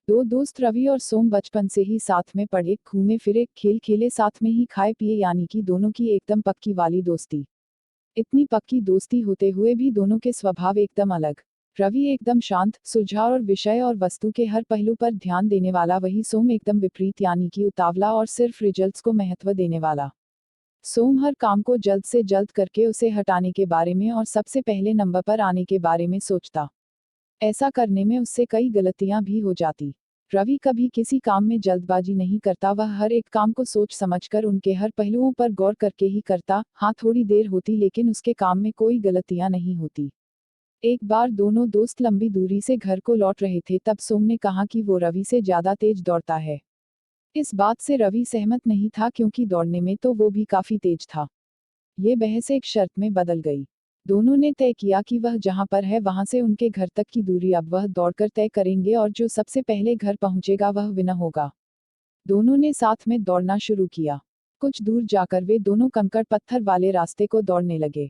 दो दोस्त रवि और सोम बचपन से ही साथ में पढ़े, घूमे फिरे, खेल खेले, साथ में ही खाए पिए, यानी कि दोनों की एकदम पक्की वाली दोस्ती। इतनी पक्की दोस्ती होते हुए भी दोनों के स्वभाव एकदम अलग। रवि एकदम शांत, सुलझा और विषय और वस्तु के हर पहलू पर ध्यान देने वाला, वही सोम एकदम विपरीत, यानी कि उतावला और सिर्फ रिजल्ट्स को महत्व देने वाला। सोम हर काम को जल्द से जल्द करके उसे हटाने के बारे में और सबसे पहले नंबर पर आने के बारे में सोचता। ऐसा करने में उससे कई गलतियां भी हो जाती। रवि कभी किसी काम में जल्दबाजी नहीं करता, वह हर एक काम को सोच समझकर उनके हर पहलुओं पर गौर करके ही करता। हाँ, थोड़ी देर होती लेकिन उसके काम में कोई गलतियां नहीं होती। एक बार दोनों दोस्त लंबी दूरी से घर को लौट रहे थे, तब सोम ने कहा कि वो रवि से ज्यादा तेज दौड़ता है। इस बात से रवि सहमत नहीं था, क्योंकि दौड़ने में तो वो भी काफी तेज था। ये बहस एक शर्त में बदल गई। दोनों ने तय किया कि वह जहां पर है वहां से उनके घर तक की दूरी अब वह दौड़कर तय करेंगे, और जो सबसे पहले घर पहुंचेगा वह विनर होगा। दोनों ने साथ में दौड़ना शुरू किया। कुछ दूर जाकर वे दोनों कंकड़ पत्थर वाले रास्ते को दौड़ने लगे।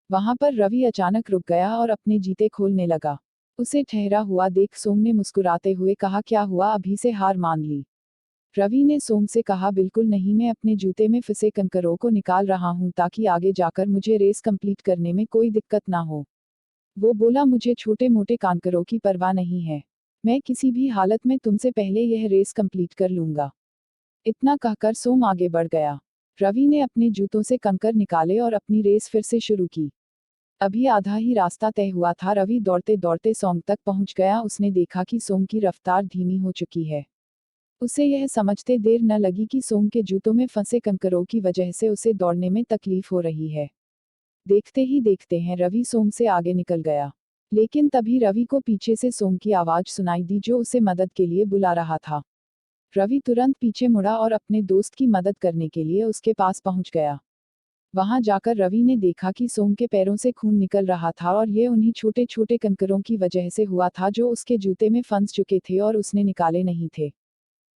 वहां पर रवि अचानक रुक गया और अपने जूते खोलने लगा। उसे ठहरा हुआ देख सोम ने मुस्कुराते हुए कहा, क्या हुआ, अभी से हार मान ली? रवि ने सोम से कहा, बिल्कुल नहीं, मैं अपने जूते में फंसे कंकरों को निकाल रहा हूं ताकि आगे जाकर मुझे रेस कंप्लीट करने में कोई दिक्कत ना हो। वो बोला, मुझे छोटे मोटे कंकरों की परवाह नहीं है। मैं किसी भी हालत में तुमसे पहले यह रेस कंप्लीट कर लूंगा। इतना कहकर सोम आगे बढ़ गया। रवि ने अपने जूतों से कंकर निकाले और अपनी रेस फिर से शुरू की। अभी आधा ही रास्ता तय हुआ था, रवि दौड़ते दौड़ते सोम तक पहुंच गया। उसने देखा कि सोम की रफ्तार धीमी हो चुकी है। उसे यह समझते देर न लगी कि सोम के जूतों में फंसे कंकरों की वजह से उसे दौड़ने में तकलीफ हो रही है। देखते ही देखते हैं रवि सोम से आगे निकल गया। लेकिन तभी रवि को पीछे से सोम की आवाज सुनाई दी, जो उसे मदद के लिए बुला रहा था। रवि तुरंत पीछे मुड़ा और अपने दोस्त की मदद करने के लिए उसके पास पहुंच गया। वहां जाकर रवि ने देखा कि सोम के पैरों से खून निकल रहा था, और ये उन्हीं छोटे छोटे कंकरों की वजह से हुआ था जो उसके जूते में फंस चुके थे और उसने निकाले नहीं थे।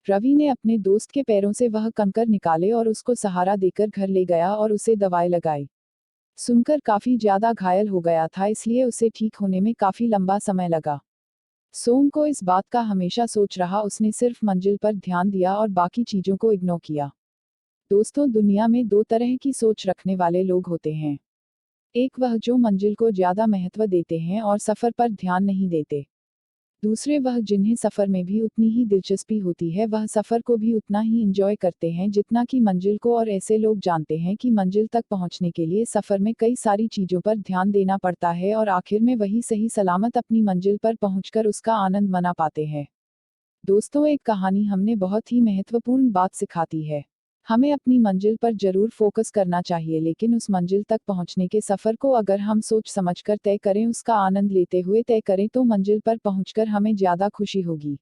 रवि ने अपने दोस्त के पैरों से वह कंकर निकाले और उसको सहारा देकर घर ले गया और उसे दवाई लगाई। सुनकर काफी ज्यादा घायल हो गया था, इसलिए उसे ठीक होने में काफी लंबा समय लगा। सोम को इस बात का हमेशा सोच रहा, उसने सिर्फ मंजिल पर ध्यान दिया और बाकी चीजों को इग्नोर किया। दोस्तों, दुनिया में दो तरह की सोच रखने वाले लोग होते हैं। एक वह जो मंजिल को ज्यादा महत्व देते हैं और सफर पर ध्यान नहीं देते। दूसरे वह जिन्हें सफर में भी उतनी ही दिलचस्पी होती है, वह सफर को भी उतना ही एंजॉय करते हैं जितना कि मंजिल को। और ऐसे लोग जानते हैं कि मंजिल तक पहुंचने के लिए सफर में कई सारी चीजों पर ध्यान देना पड़ता है, और आखिर में वही सही सलामत अपनी मंजिल पर पहुंचकर उसका आनंद मना पाते हैं। दोस्तों, एक कहानी हमने बहुत ही महत्वपूर्ण बात सिखाती है। हमें अपनी मंजिल पर जरूर फोकस करना चाहिए, लेकिन उस मंजिल तक पहुंचने के सफर को अगर हम सोच समझकर तय करें, उसका आनंद लेते हुए तय करें, तो मंजिल पर पहुंचकर हमें ज्यादा खुशी होगी।